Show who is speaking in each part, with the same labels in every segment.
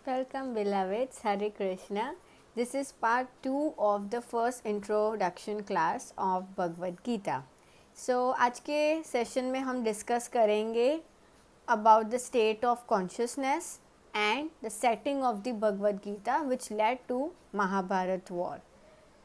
Speaker 1: Welcome, beloveds. Hare Krishna. This is part 2 of the first introduction class of Bhagavad Gita. So, आज के session में हम discuss करेंगे about the state of consciousness and the setting of the Bhagavad Gita which led to Mahabharat war.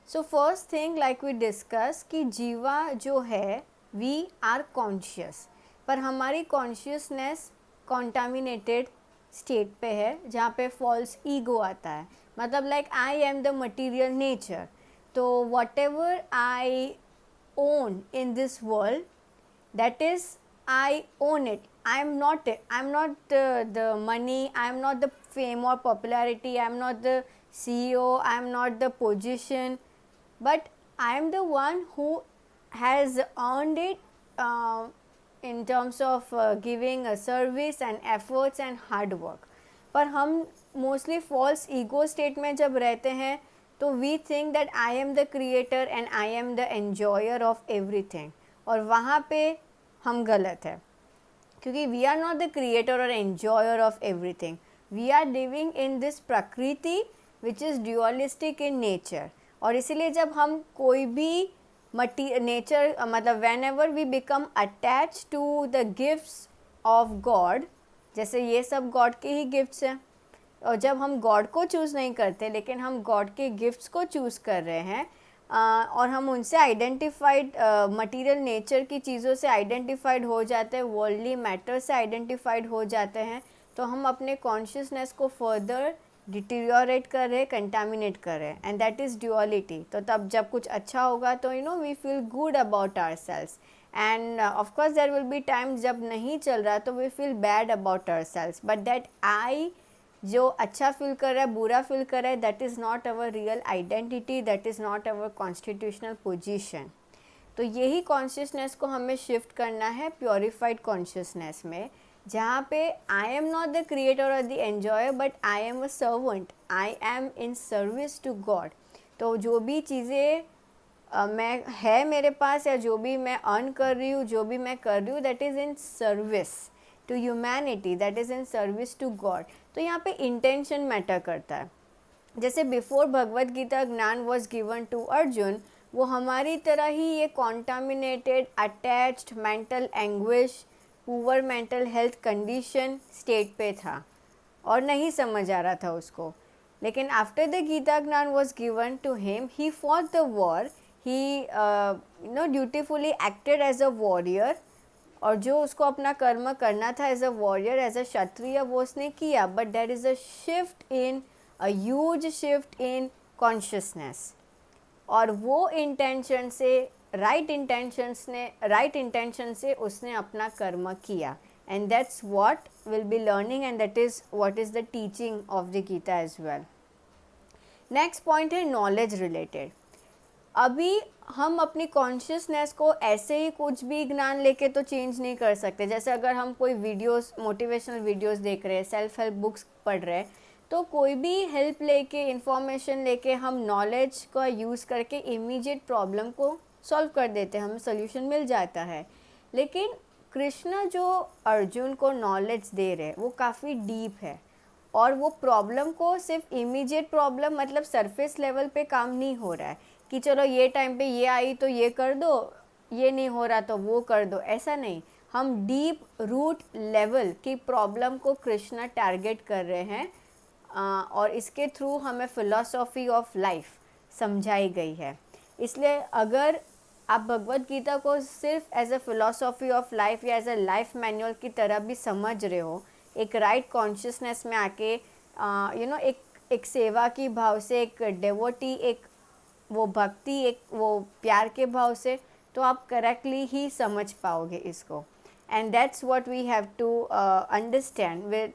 Speaker 1: So, first thing like we discuss कि जीवा जो है we are conscious, पर हमारी consciousness contaminated स्टेट पे है जहाँ पे फॉल्स ईगो आता है. मतलब like I am the material nature, तो whatever I own in this world that is I own it. I'm not the money, I'm not the fame or popularity, I'm not the CEO, I'm not the position, but I am the one who has earned it in terms of giving a service and efforts and hard work. पर हम mostly false ego state में जब रहते हैं तो we think that I am the creator and I am the enjoyer of everything, और वहाँ पे हम गलत है क्योंकि we are not the creator और enjoyer of everything. We are living in this prakriti which is ड्यूअलिस्टिक in nature. और इसीलिए जब हम कोई भी नेचर मतलब whenever we become attach to the gifts of God, जैसे ये सब गॉड के ही गिफ्ट्स हैं, और जब हम गॉड को चूज़ नहीं करते लेकिन हम गॉड के गिफ्ट्स को चूज़ कर रहे हैं और हम उनसे आइडेंटिफाइड मटेरियल नेचर की चीज़ों से आइडेंटिफाइड हो जाते हैं, वर्ल्डली मैटर से आइडेंटिफाइड हो जाते हैं, तो हम अपने कॉन्शियसनेस को फर्दर डिटीरियोरेट कर रहे, कंटामिनेट कर रहे, एंड दैट इज़ ड्यूअलिटी. तो तब जब कुछ अच्छा होगा तो we feel good about ourselves, and of course there will be times जब नहीं चल रहा तो we feel bad about ourselves. But that I जो अच्छा फील कर रहा है, बुरा फील कर रहा है, that is not our real identity, that is not our constitutional position. तो यही कॉन्शियसनेस को हमें शिफ्ट करना है प्योरीफाइड कॉन्शियसनेस में, जहाँ पे I am not the creator और the enjoyer but I am a servant, I am in service to God. तो जो भी चीज़ें मैं है मेरे पास या जो भी मैं अर्न कर रही हूँ, जो भी मैं कर रही हूँ, that is in service to humanity, that is in service to God. तो यहाँ पे इंटेंशन मैटर करता है. जैसे before Bhagavad Gita gyan was given to Arjun, वो हमारी तरह ही ये contaminated attached mental anguish poor mental health condition state पे था और नहीं समझ आ रहा था उसको. लेकिन after the Gita gyan was given to him, he fought the war, he dutifully acted as a warrior, और जो उसको अपना कर्म करना था as a warrior, as a kshatriya, वो उसने किया. But there is a shift in a huge shift in consciousness, और वो इंटेंशन से राइट इंटेंशन से उसने अपना कर्म किया, and that's what will be learning, and that is what is the teaching of the Gita as well. Next point है knowledge related. अभी हम अपनी कॉन्शियसनेस को ऐसे ही कुछ भी ज्ञान लेके तो चेंज नहीं कर सकते. जैसे अगर हम कोई वीडियोस, मोटिवेशनल वीडियोस देख रहे हैं, सेल्फ हेल्प बुक्स पढ़ रहे हैं, तो कोई भी हेल्प लेके, इंफॉर्मेशन लेके हम नॉलेज का यूज़ करके इमीडिएट प्रॉब्लम को सॉल्व कर देते हैं, हमें सोल्यूशन मिल जाता है. लेकिन कृष्ण जो अर्जुन को नॉलेज दे रहे हैं वो काफ़ी डीप है, और वो प्रॉब्लम को सिर्फ इमीडिएट प्रॉब्लम मतलब सरफेस लेवल पे काम नहीं हो रहा है कि चलो ये टाइम पे ये आई तो ये कर दो, ये नहीं हो रहा तो वो कर दो, ऐसा नहीं. हम डीप रूट लेवल की प्रॉब्लम को कृष्णा टारगेट कर रहे हैं, और इसके थ्रू हमें फ़िलॉसफी ऑफ लाइफ समझाई गई है. इसलिए अगर आप भगवद गीता को सिर्फ as a philosophy of life या एज अ लाइफ मैनुअल की तरह भी समझ रहे हो, एक राइट कॉन्शियसनेस में आके एक सेवा की भाव से, एक डेवोटी, एक वो भक्ति, एक वो प्यार के भाव से, तो आप करेक्टली ही समझ पाओगे इसको. And that's what we have to understand with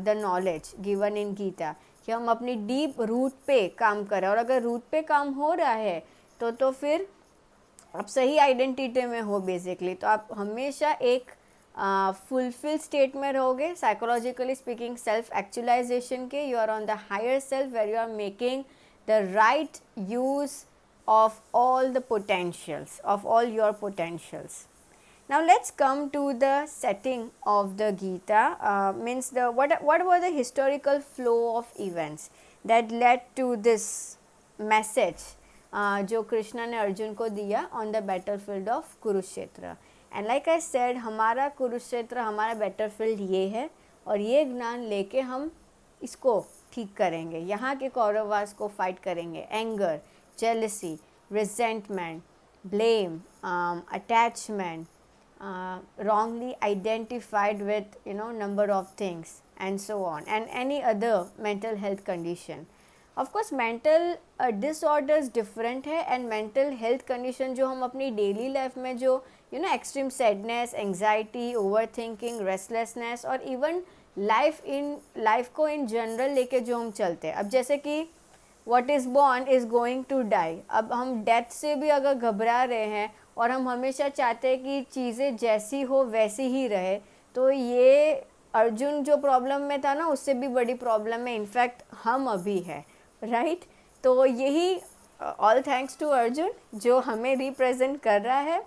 Speaker 1: the knowledge given in Gita, कि हम अपनी डीप रूट पे काम करें. और अगर रूट पे काम हो रहा है तो फिर आप सही आइडेंटिटी में हो बेसिकली. तो आप हमेशा एक फुलफिल स्टेट में रहोगे, साइकोलॉजिकली स्पीकिंग, सेल्फ एक्चुअलाइजेशन के. You are on the higher self where you are making the right use of all the potentials, of all your potentials. Now let's come to the setting of the Gita, means the what were the historical flow of events that led to this message जो कृष्णा ने अर्जुन को दिया on the battle field of Kurukshetra. And like I said, हमारा कुरुक्षेत्र, हमारा battle field ये है, और ये ज्ञान लेके हम इसको ठीक करेंगे, यहाँ के कौरवास को फाइट करेंगे. Anger, jealousy, resentment, blame, attachment, wrongly identified with number of things and so on, and any other mental health condition. Of course mental disorders different है, and mental health condition जो हम अपनी daily life में जो extreme sadness, anxiety, overthinking, restlessness और even life को in general लेके जो हम चलते हैं. अब जैसे कि what is born is going to die, अब हम death से भी अगर घबरा रहे हैं और हम हमेशा चाहते हैं कि चीज़ें जैसी हो वैसी ही रहे, तो ये अर्जुन जो प्रॉब्लम में था ना, उससे भी बड़ी प्रॉब्लम में इनफैक्ट हम अभी है, राइट. तो यही ऑल थैंक्स टू अर्जुन जो हमें रिप्रेजेंट कर रहा है,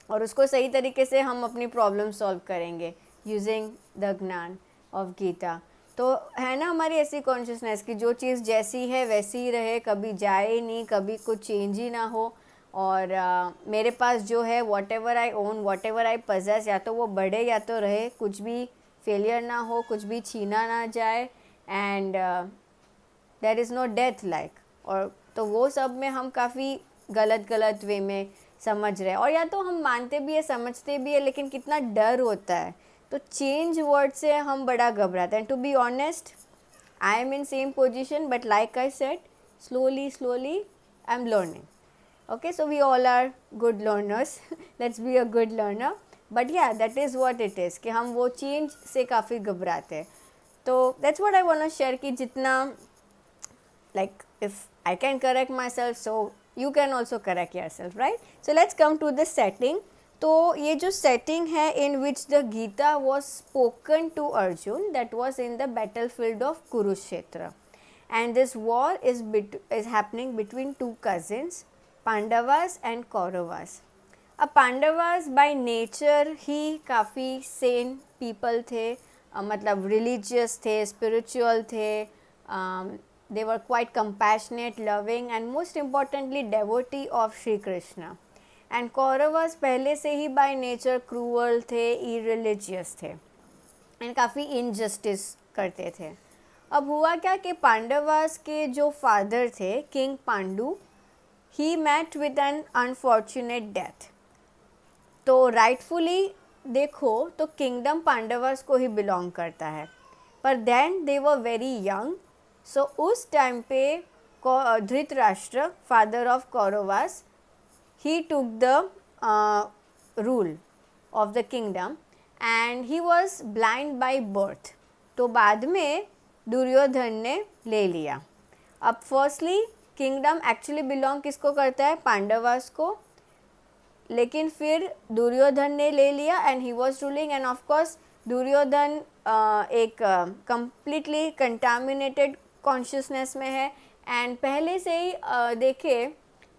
Speaker 1: और उसको सही तरीके से हम अपनी प्रॉब्लम सॉल्व करेंगे यूजिंग द ज्ञान ऑफ गीता. तो है ना हमारी ऐसी कॉन्शियसनेस कि जो चीज़ जैसी है वैसी ही रहे, कभी जाए नहीं, कभी कुछ चेंज ही ना हो, और मेरे पास जो है what ever I own, what ever I possess, या तो वो बढ़े या तो रहे, कुछ भी फेलियर ना हो, कुछ भी छीना ना जाए, and there is no death like. और तो वो सब में हम काफ़ी गलत वे में समझ रहे हैं, और या तो हम मानते भी है, समझते भी है, लेकिन कितना डर होता है, तो चेंज वर्ड से हम बड़ा घबराते हैं. To be honest, I am in same position, but like I said, slowly I am learning. Okay, so we all are good learners. Let's be a good learner. But yeah, that is what it is कि हम वो change से काफ़ी घबराते हैं. तो that's what I want to share कि जितना like if I can correct myself, so you can also correct yourself, right? So let's come to the setting. तो ये जो setting है in which the Gita was spoken to Arjun, that was in the battlefield of Kurukshetra, and this war is happening between two cousins, Pandavas and Kauravas. अब Pandavas by nature ही काफ़ी Sen people थे, मतलब religious थे, spiritual थे, they were quite compassionate, loving, and most importantly devotee of Shri Krishna. And Kauravas पहले से ही by nature cruel थे, इरिलीजियस थे, एंड काफ़ी इनजस्टिस करते थे. अब हुआ क्या कि पांडवास के जो फादर थे, king Pandu, he met with an unfortunate death. तो rightfully देखो तो किंगडम पांडवास को ही बिलोंग करता है, पर then they were very young. So उस टाइम पे Dhritarashtra, father of Kauravas, he took the rule of the kingdom and he was blind by birth. तो बाद में दुर्योधन ने ले लिया. अब फर्स्टली किंगडम एक्चुअली बिलोंग किसको करता है? पांडवास को, लेकिन फिर दुर्योधन ने ले लिया and he was ruling. And of course Duryodhan एक कंप्लीटली कंटामिनेटेड कॉन्शियसनेस में है, एंड पहले से ही देखे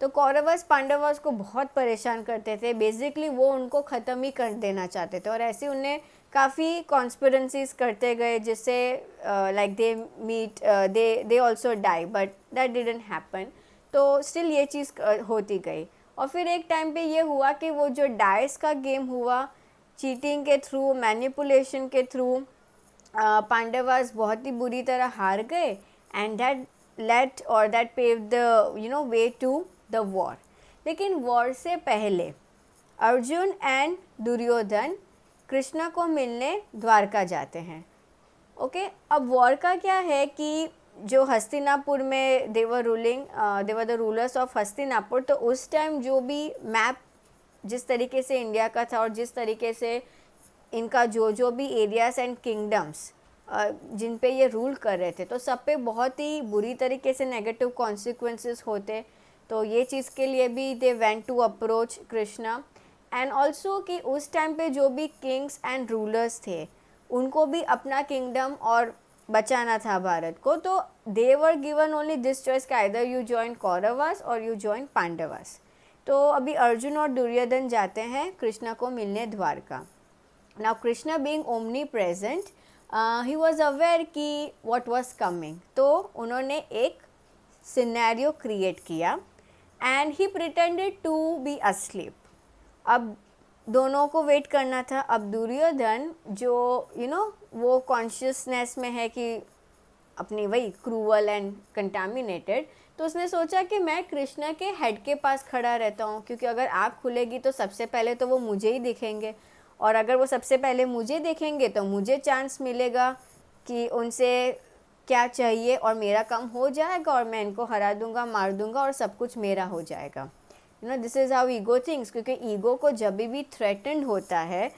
Speaker 1: तो कौरवस पांडवास को बहुत परेशान करते थे. बेसिकली वो उनको ख़त्म ही कर देना चाहते थे, और ऐसे उन्हें काफ़ी कॉन्स्पिरेंसीज करते गए, जिससे like they meet, they also die, but that didn't happen. तो स्टिल ये चीज़ होती गई. और फिर एक टाइम पे ये हुआ कि वो जो डाइस का गेम हुआ, चीटिंग के थ्रू, मैनिपुलेशन के थ्रू, पांडवास बहुत ही बुरी तरह हार गए, एंड दैट लेट और that pave the way to the war. लेकिन वॉर से पहले अर्जुन एंड दुर्योधन कृष्णा को मिलने द्वारका जाते हैं. ओके, अब वॉर का क्या है कि जो हस्तिनापुर में they were the rulers of Hastinapur. तो उस टाइम जो भी मैप जिस तरीके से इंडिया का था, और जिस तरीके से इनका जो भी एरियाज एंड किंगडम्स जिन पे ये रूल कर रहे थे, तो सब पे बहुत ही बुरी तरीके से नेगेटिव कॉन्सिक्वेंसेस होते. तो ये चीज़ के लिए भी they went to approach Krishna. And also कि उस टाइम पे जो भी किंग्स एंड रूलर्स थे, उनको भी अपना किंगडम और बचाना था भारत को. तो they were given only this choice कि आइदर यू जॉइन कौरवास और यू जॉइन पांडवास. तो अभी अर्जुन और दुर्योधन जाते हैं कृष्णा को मिलने Dwarka. Now Krishna being omnipresent, he was aware कि व्हाट वाज कमिंग. तो उन्होंने एक सिनेरियो क्रिएट किया and he pretended to be asleep. अब दोनों को वेट करना था. अब दुर्योधन जो वो कॉन्शियसनेस में है कि अपनी वही क्रूअल एंड कंटामिनेटेड, तो उसने सोचा कि मैं कृष्णा के हेड के पास खड़ा रहता हूँ, क्योंकि अगर आँख खुलेगी तो सबसे पहले तो वो मुझे ही दिखेंगे, और अगर वो सबसे पहले मुझे देखेंगे तो मुझे चांस मिलेगा कि उनसे क्या चाहिए और मेरा काम हो जाएगा और मैं इनको हरा दूंगा, मार दूंगा और सब कुछ मेरा हो जाएगा. This is how ego thinks. क्योंकि ईगो को जब भी थ्रेटन्ड होता है,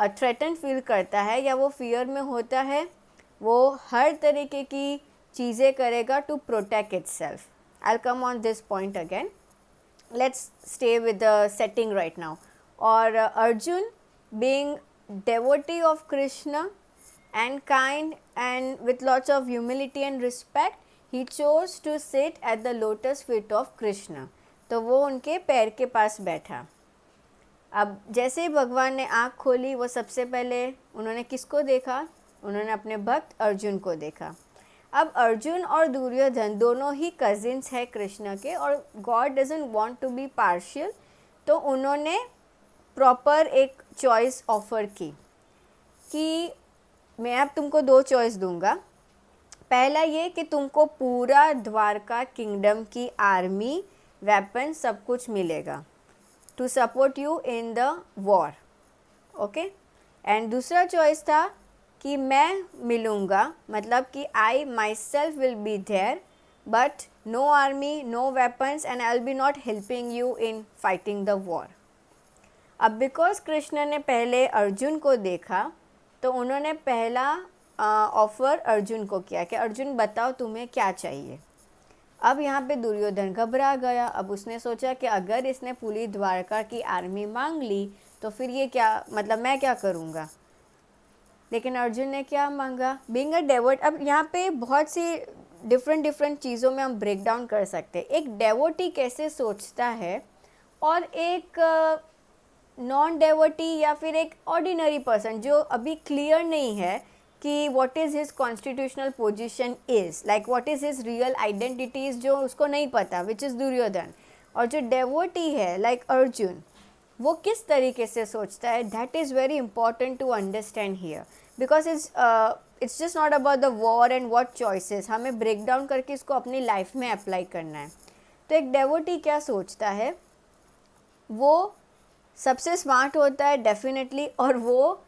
Speaker 1: थ्रेटन फील करता है या वो फियर में होता है, वो हर तरीके की चीज़ें करेगा to protect itself. I come on this point again. Let's stay with the setting right now. और Arjun being devotee of Krishna and kind and with lots of humility and respect, he chose to sit at the lotus feet of Krishna. तो वो उनके पैर के पास बैठा. अब जैसे ही भगवान ने आँख खोली, वो सबसे पहले उन्होंने किसको देखा? उन्होंने अपने भक्त अर्जुन को देखा. अब अर्जुन और दुर्योधन दोनों ही कजिन्स हैं कृष्ण के, और God doesn't want to be partial, तो उन्होंने प्रॉपर एक चॉइस ऑफ़र की कि मैं अब तुमको 2 चॉइस दूंगा. पहला ये कि तुमको पूरा द्वारका किंगडम की आर्मी, वेपन, सब कुछ मिलेगा to support you in the war. Okay. And दूसरा चॉइस था कि मैं मिलूँगा, मतलब कि I myself will be there, but no army, no weapons, and I will be not helping you in fighting the war. अब because Krishna ने पहले अर्जुन को देखा, तो उन्होंने पहला ऑफ़र अर्जुन को किया कि अर्जुन बताओ तुम्हें क्या चाहिए. अब यहाँ पे दुर्योधन घबरा गया. अब उसने सोचा कि अगर इसने पूरी द्वारका की आर्मी मांग ली तो फिर ये क्या, मतलब मैं क्या करूँगा. लेकिन अर्जुन ने क्या मांगा? Being a devotee. अब यहाँ पे बहुत सी डिफरेंट चीज़ों में हम ब्रेक डाउन कर सकते हैं. एक डेवोटी कैसे सोचता है और एक नॉन डेवोटी या फिर एक ऑर्डिनरी पर्सन जो अभी क्लियर नहीं है कि what is his constitutional position is, like what is his real identities, जो उसको नहीं पता, विच इज़ दुर्योधन. और जो डेवोटी है लाइक अर्जुन, वो किस तरीके से सोचता है, that is very important to understand here. Because it's just not about the war and what choices, हमें ब्रेक डाउन करके इसको अपनी लाइफ में अप्लाई करना है. तो एक डेवोटी क्या सोचता है, वो सबसे स्मार्ट होता है डेफिनेटली, और वो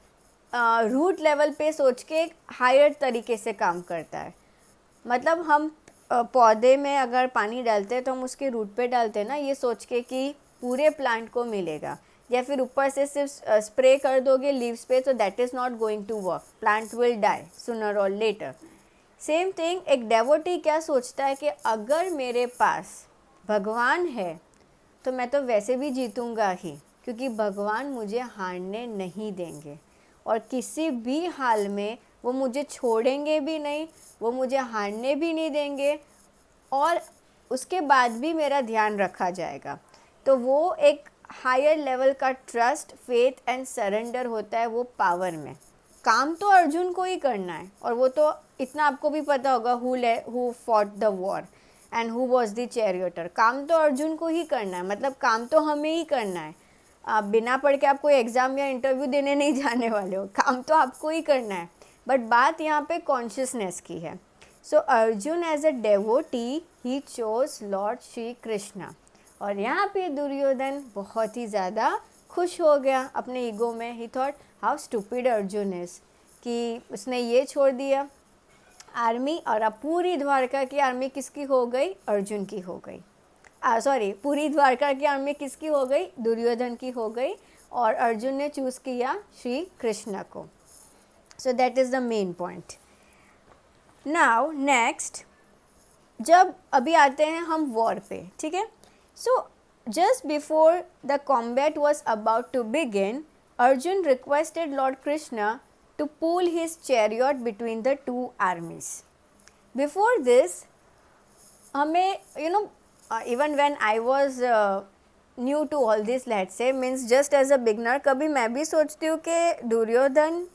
Speaker 1: रूट लेवल पे सोच के एक हायर तरीके से काम करता है. मतलब हम पौधे में अगर पानी डालते हैं तो हम उसके रूट पे डालते हैं ना, ये सोच के कि पूरे प्लांट को मिलेगा, या फिर ऊपर से सिर्फ स्प्रे कर दोगे लीव्स पे, तो that is not going to work. Plant will die sooner और लेटर. सेम थिंग एक डेवोटी क्या सोचता है कि अगर मेरे पास भगवान है तो मैं तो वैसे भी जीतूँगा ही, क्योंकि भगवान मुझे हारने नहीं देंगे और किसी भी हाल में वो मुझे छोड़ेंगे भी नहीं, वो मुझे हारने भी नहीं देंगे, और उसके बाद भी मेरा ध्यान रखा जाएगा. तो वो एक हायर लेवल का ट्रस्ट, फेथ एंड सरेंडर होता है वो पावर में. काम तो अर्जुन को ही करना है, और वो तो इतना आपको भी पता होगा who fought the war and who was the charioteer. काम तो अर्जुन को ही करना है, मतलब काम तो हमें ही करना है. आप बिना पढ़ के आप कोई एग्ज़ाम या इंटरव्यू देने नहीं जाने वाले हो, काम तो आपको ही करना है. बट बात यहाँ पे कॉन्शियसनेस की है. So Arjun as a devotee he chose lord Shri Krishna. और यहाँ पे दुर्योधन बहुत ही ज़्यादा खुश हो गया अपने ईगो में. ही thought how stupid Arjun is, कि उसने ये छोड़ दिया आर्मी, और अब पूरी द्वारका की आर्मी किसकी हो गई? अर्जुन की हो गई. सॉरी, पूरी द्वारका की आर्मी किसकी हो गई? दुर्योधन की हो गई, और अर्जुन ने चूज़ किया श्री कृष्ण को. So that is the main point. Now next, जब अभी आते हैं हम वॉर पे, ठीक है. So just before the combat was about to begin, Arjun requested Lord Krishna to pull his chariot between the two armies. Before this हमें even when I was new to all this, let's say means just as a beginner, कभी मैं भी सोचती हूँ कि दुर्योधन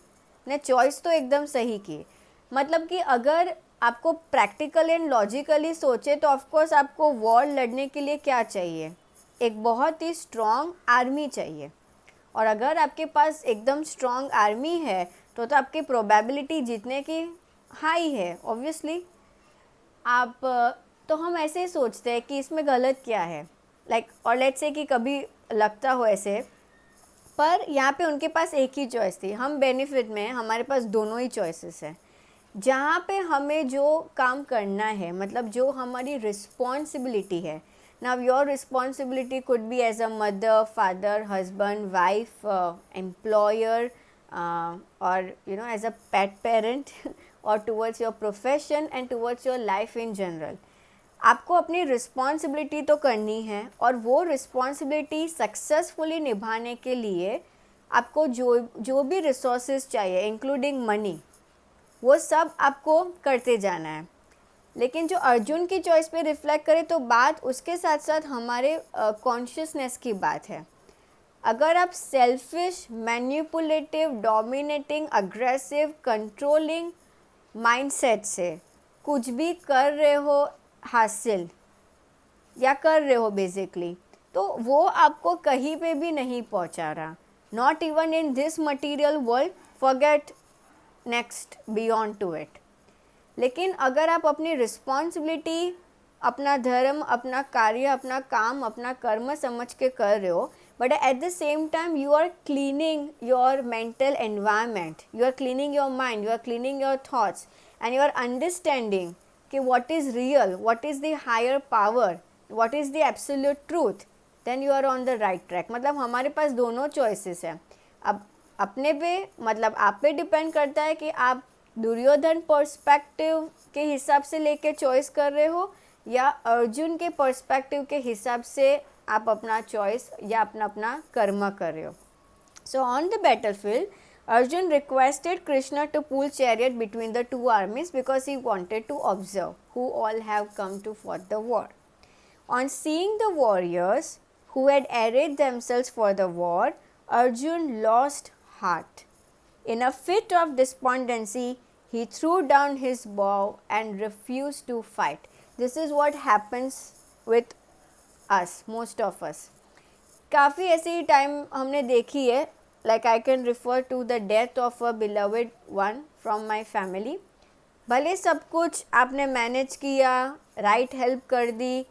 Speaker 1: ने choice तो एकदम सही की। मतलब कि अगर आपको प्रैक्टिकल एंड लॉजिकली सोचे तो ऑफकोर्स आपको वॉर लड़ने के लिए क्या चाहिए, एक बहुत ही स्ट्रॉन्ग आर्मी चाहिए। और अगर आपके पास एकदम स्ट्रॉन्ग आर्मी है तो आपकी प्रोबेबिलिटी जीतने की हाई है ऑब्वियसली। आप तो हम ऐसे ही सोचते हैं कि इसमें गलत क्या है, लाइक और लेट्स से कि कभी लगता हो ऐसे, पर यहाँ पे उनके पास एक ही चॉइस थी। हम बेनिफिट में हमारे पास दोनों ही चॉइसेस हैं। जहाँ पे हमें जो काम करना है, मतलब जो हमारी रिस्पॉन्सिबिलिटी है, now your responsibility could be as a mother, father, husband, wife, employer, or you know as a pet parent or towards your profession and towards your life in general. आपको अपनी रिस्पॉन्सिबिलिटी तो करनी है, और वो responsibility successfully निभाने के लिए आपको जो भी रिसोर्सेज चाहिए इंक्लूडिंग मनी, वो सब आपको करते जाना है। लेकिन जो अर्जुन की चॉइस पे रिफ्लेक्ट करें तो बात उसके साथ साथ हमारे कॉन्शियसनेस की बात है। अगर आप selfish, manipulative, dominating, aggressive, controlling mindset से कुछ भी कर रहे हो हासिल या कर रहे हो बेसिकली, तो वो आपको कहीं पे भी नहीं पहुंचा रहा, not even in this material world, forget next beyond to it. लेकिन अगर आप अपनी रिस्पॉन्सिबिलिटी, अपना धर्म, अपना कार्य, अपना काम, अपना कर्म समझ के कर रहे हो, but at the same time you are cleaning your mental environment, you are cleaning your mind, you are cleaning your thoughts, and you are understanding कि what is real, what is the higher power, what is the absolute truth, then you are on the right track. मतलब हमारे पास दोनों choices हैं। अब अपने पे, मतलब आप पे डिपेंड करता है कि आप दुर्योधन पर्सपेक्टिव के हिसाब से लेके चॉइस कर रहे हो या अर्जुन के पर्सपेक्टिव के हिसाब से आप अपना चॉइस या अपना कर्म कर रहे हो। So on the battlefield, Arjun requested Krishna to pull chariot between the two armies because he wanted to observe who all have come to fight the war. On seeing the warriors who had arrayed themselves for the war, Arjun lost heart. In a fit of despondency, he threw down his bow and refused to fight. This is what happens with us, most of us. काफ़ी ऐसी time हमने देखी है, like I can refer to the death of a beloved one from my family. भले सब कुछ आपने manage किया, राइट हेल्प कर दी,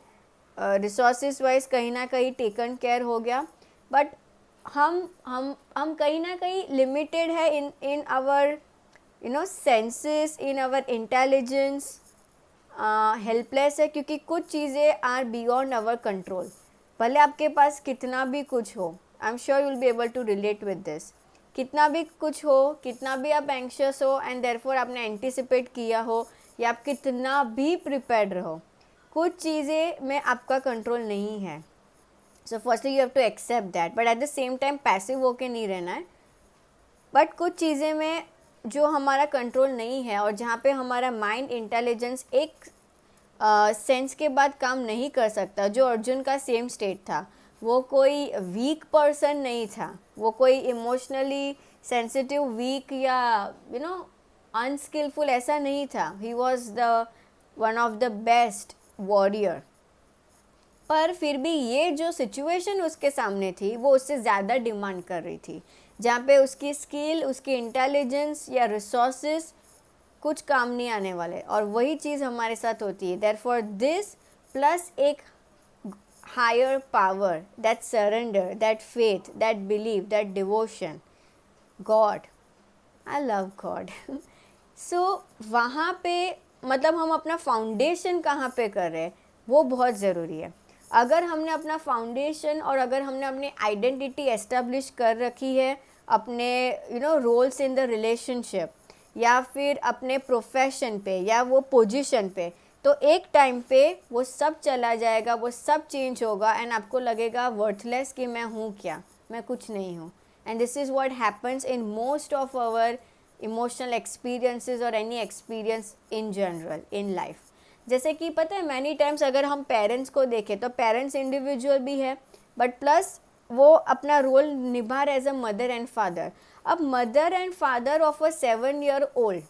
Speaker 1: रिसोर्सेज वाइज कहीं ना कहीं टेकन केयर हो गया, बट हम कहीं ना कहीं लिमिटेड है in our senses, in our intelligence, helpless है क्योंकि कुछ चीज़ें आर बियॉन्ड आवर कंट्रोल। भले आपके पास कितना भी कुछ हो, I am sure you will be able to relate with this, कितना भी कुछ हो, कितना भी आप एंक्शस हो एंड देयरफॉर आपने एंटिसिपेट किया हो, या आप कितना भी प्रिपेयर्ड रहो, कुछ चीज़ें में आपका कंट्रोल नहीं है। So firstly you have to accept that, but at the same time passive होके नहीं रहना है। बट कुछ चीज़ें में जो हमारा कंट्रोल नहीं है और जहाँ पे हमारा माइंड इंटेलिजेंस एक सेंस के बाद काम नहीं कर सकता, जो अर्जुन का सेम स्टेट था, वो कोई वीक पर्सन नहीं था, वो कोई इमोशनली सेंसिटिव वीक या अनस्किलफुल ऐसा नहीं था। He was the one of the best warrior. पर फिर भी ये जो सिचुएशन उसके सामने थी वो उससे ज़्यादा डिमांड कर रही थी, जहाँ पे उसकी स्किल, उसकी इंटेलिजेंस या रिसोर्सेज कुछ काम नहीं आने वाले। और वही चीज़ हमारे साथ होती है। देयरफॉर दिस प्लस एक higher power, that surrender, that faith, that believe, that devotion, God, I love God. So वहाँ पे मतलब हम अपना फाउंडेशन कहाँ पे कर रहे हैं वो बहुत ज़रूरी है। अगर हमने अपना फाउंडेशन और अगर हमने अपनी आइडेंटिटी एस्टेब्लिश कर रखी है अपने रोल्स इन द रिलेशनशिप या फिर अपने प्रोफेशन पे या वो पोजीशन पे, तो एक टाइम पे वो सब चला जाएगा, वो सब चेंज होगा एंड आपको लगेगा वर्थलेस कि मैं हूँ क्या, मैं कुछ नहीं हूँ। And this is what happens in most of our emotional experiences or any experience in general in life. जैसे कि पता है मैनी टाइम्स अगर हम पेरेंट्स को देखें तो पेरेंट्स इंडिविजुअल भी है, बट प्लस वो अपना रोल निभा रहे as a mother and father. अब mother and father of a 7 year old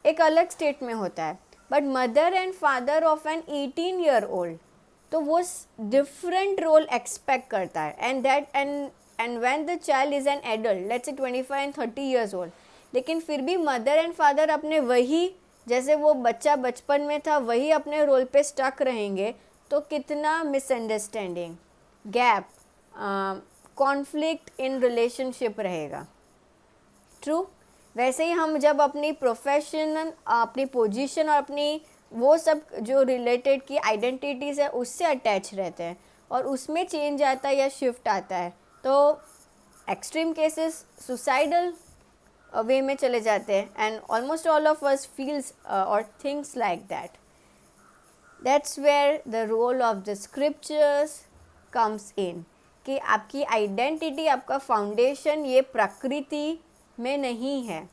Speaker 1: एक अलग स्टेट में होता है, but mother and father of an 18 year old तो वो डिफरेंट रोल एक्सपेक्ट करता है. And when the child is an adult, let's say 25 and 30 years old, लेकिन फिर भी मदर एंड फादर अपने वही, जैसे वो बच्चा बचपन में था वही अपने रोल पे स्टक रहेंगे, तो कितना misunderstanding, gap, conflict in relationship रहेगा. ट्रू. वैसे ही हम जब अपनी प्रोफेशन, अपनी पोजीशन और अपनी वो सब जो रिलेटेड की आइडेंटिटीज़ है उससे अटैच रहते हैं और उसमें चेंज आता है या शिफ्ट आता है, तो एक्सट्रीम केसेस सुसाइडल वे में चले जाते हैं. And almost all of us feels or things like that. That's where the role of the scriptures comes in, कि आपकी आइडेंटिटी, आपका फाउंडेशन ये प्रकृति में नहीं है.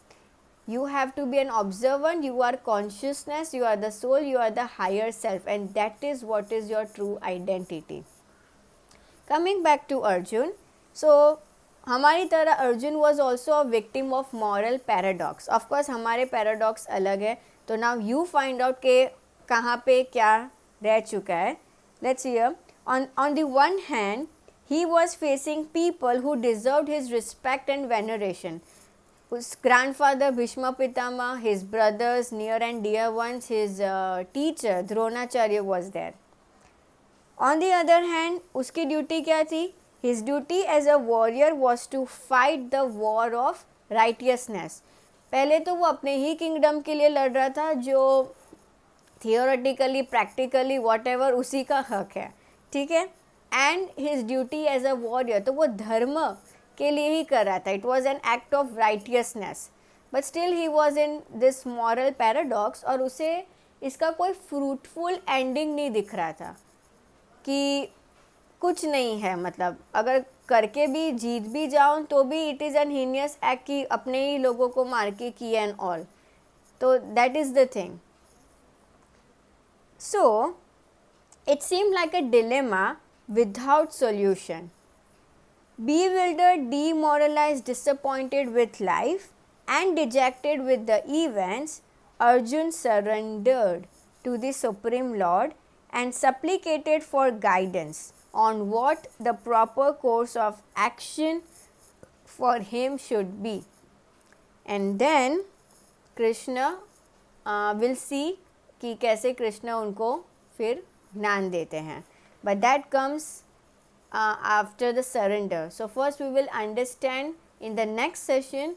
Speaker 1: You have to be an observant, you are consciousness, you are the soul, you are the higher self, and that is what is your true identity. Coming back to Arjun, so हमारी तरह Arjun was also a victim of moral paradox. Of course हमारे paradox अलग है, तो now you find out के कहाँ पे क्या रह चुका है. Let's hear. On the one hand, he was facing people who deserved his respect and veneration. His grandfather Bhishma Pitama, his brothers, near and dear ones, his teacher Dronacharya was there. On the other hand, उसकी duty क्या थी? His duty as a warrior was to fight the war of righteousness. पहले तो वो अपने ही kingdom के लिए लड़ रहा था जो थियोरेटिकली, प्रैक्टिकली, वॉटएवर उसी का हक है, ठीक है. And his duty as a warrior, तो वो धर्म के लिए ही कर रहा था. It was an act of righteousness, but still he was in this moral paradox, और उसे इसका कोई फ्रूटफुल एंडिंग नहीं दिख रहा था कि कुछ नहीं है, मतलब अगर करके भी जीत भी जाऊँ तो भी it is an heinous act कि अपने ही लोगों को मार के किया एंड ऑल. तो that is the thing. So it seemed like a dilemma without solution. Bewildered, demoralized, disappointed with life, and dejected with the events, Arjun surrendered to the Supreme Lord and supplicated for guidance on what the proper course of action for him should be. And then Krishna will see कि कैसे कृष्ण उनको फिर ज्ञान देते हैं. But that comes after the surrender. So first we will understand in the next session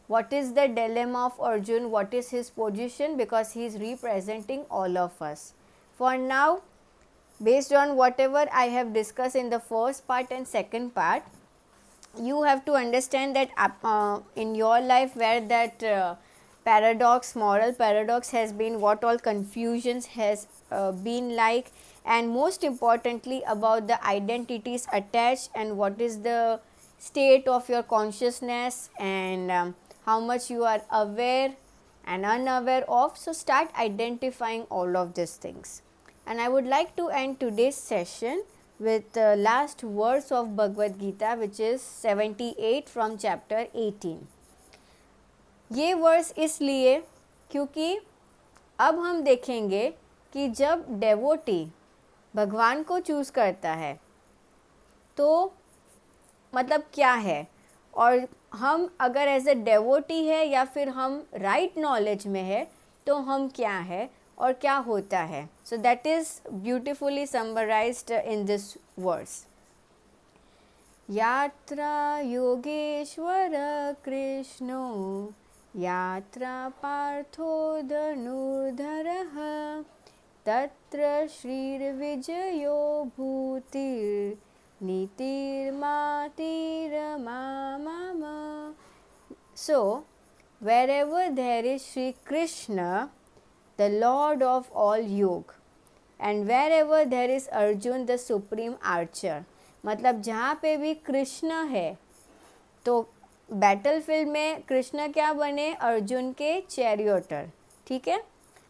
Speaker 1: what is the dilemma of Arjun, what is his position, because he is representing all of us. For now, based on whatever I have discussed in the first part and second part, you have to understand that in your life where that paradox, moral paradox has been, what all confusions has been like, and most importantly about the identities attached and what is the state of your consciousness and how much you are aware and unaware of. So start identifying all of these things. And I would like to end today's session with the last verse of Bhagavad Gita, which is 78 from chapter 18. ये verse इसलिए क्योंकि अब हम देखेंगे कि जब devotee भगवान को चूज़ करता है तो मतलब क्या है, और हम अगर एज ए डेवोटी है या फिर हम राइट नॉलेज में है तो हम क्या है और क्या होता है. So that is beautifully summarized in this verse. यात्रा योगेश्वर कृष्णो यात्रा पार्थो धनुर्धरः तत्र श्रीर्विजयो भूतिर् नीतिर्मातिरमामम. So, wherever there is Shri Krishna, the Lord of all Yoga, and wherever there is Arjun, the supreme archer, मतलब जहाँ पे भी कृष्ण है तो बैटलफील्ड में कृष्ण क्या बने, अर्जुन के चैरियोटर. ठीक है,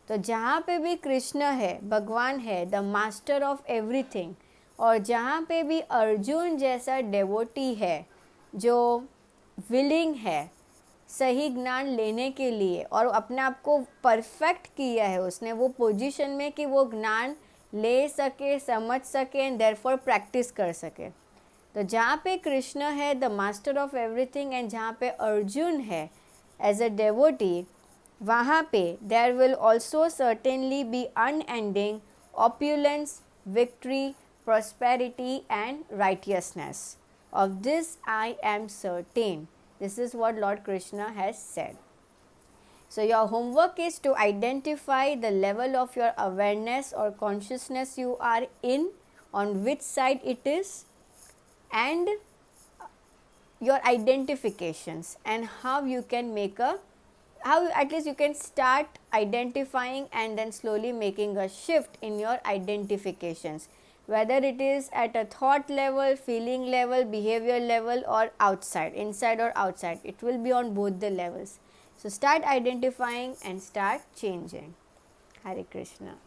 Speaker 1: तो जहाँ पे भी कृष्ण है, भगवान है, द मास्टर ऑफ एवरीथिंग, और जहाँ पे भी अर्जुन जैसा डेवोटी है जो विलिंग है सही ज्ञान लेने के लिए और अपने आप को परफेक्ट किया है उसने वो पोजीशन में कि वो ज्ञान ले सके, समझ सके एंड देयरफॉर प्रैक्टिस कर सके। तो जहाँ पे कृष्ण है the master of everything and जहाँ पे अर्जुन है एज अ डेवोटी, वहाँ पे there will also certainly be unending opulence, victory, prosperity and righteousness. Of this I am certain. This is what Lord Krishna has said. So your homework is to identify the level of your awareness or consciousness you are in, on which side it is, and your identifications and how you can make a how at least you can start identifying and then slowly making a shift in your identifications, whether it is at a thought level, feeling level, behavior level, or outside, inside or outside. It will be on both the levels. So start identifying and start changing. Hare Krishna.